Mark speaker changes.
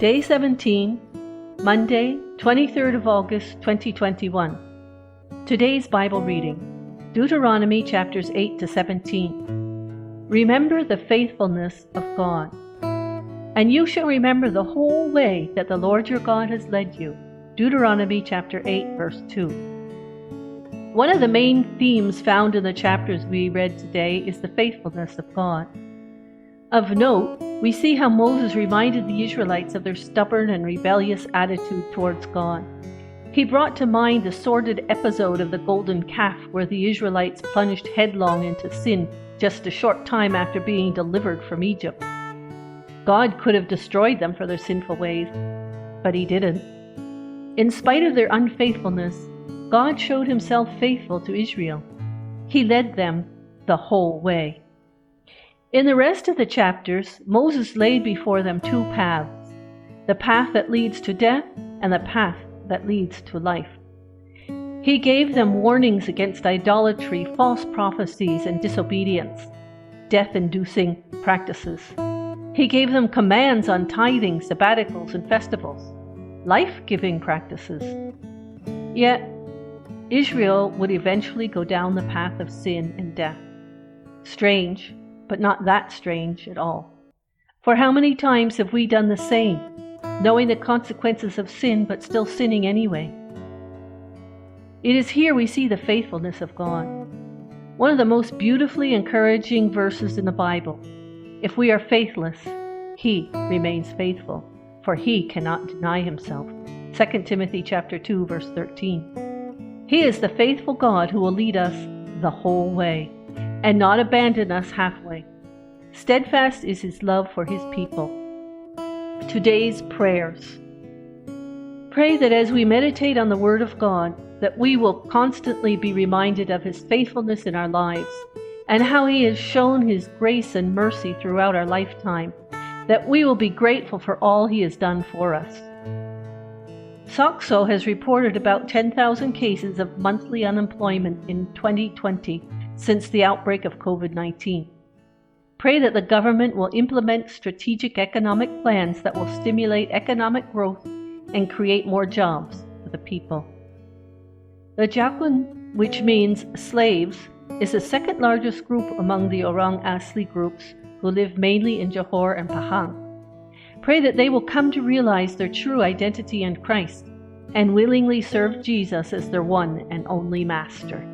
Speaker 1: Day 17, Monday, 23rd of August, 2021. Today's Bible reading, Deuteronomy chapters 8 to 17. Remember the faithfulness of God. And you shall remember the whole way that the Lord your God has led you. Deuteronomy chapter 8, verse 2. One of the main themes found in the chapters we read today is the faithfulness of God. Of note, we see how Moses reminded the Israelites of their stubborn and rebellious attitude towards God. He brought to mind the sordid episode of the golden calf where the Israelites plunged headlong into sin just a short time after being delivered from Egypt. God could have destroyed them for their sinful ways, but He didn't. In spite of their unfaithfulness, God showed Himself faithful to Israel. He led them the whole way. In the rest of the chapters, Moses laid before them two paths, the path that leads to death and the path that leads to life. He gave them warnings against idolatry, false prophecies, and disobedience, death-inducing practices. He gave them commands on tithing, sabbaticals, and festivals, life-giving practices. Yet, Israel would eventually go down the path of sin and death. Strange, but not that strange at all. For how many times have we done the same, knowing the consequences of sin but still sinning anyway? It is here we see the faithfulness of God. One of the most beautifully encouraging verses in the Bible. If we are faithless, He remains faithful, for He cannot deny Himself. 2 Timothy chapter 2, verse 13. He is the faithful God who will lead us the whole way and not abandon us halfway. Steadfast is His love for His people. Today's prayers. Pray that as we meditate on the Word of God, that we will constantly be reminded of His faithfulness in our lives and how He has shown His grace and mercy throughout our lifetime, that we will be grateful for all He has done for us. SOCSO has reported about 10,000 cases of monthly unemployment in 2020 since the outbreak of COVID-19. Pray that the government will implement strategic economic plans that will stimulate economic growth and create more jobs for the people. The Jakun, which means slaves, is the second largest group among the Orang Asli groups who live mainly in Johor and Pahang. Pray that they will come to realize their true identity in Christ and willingly serve Jesus as their one and only Master.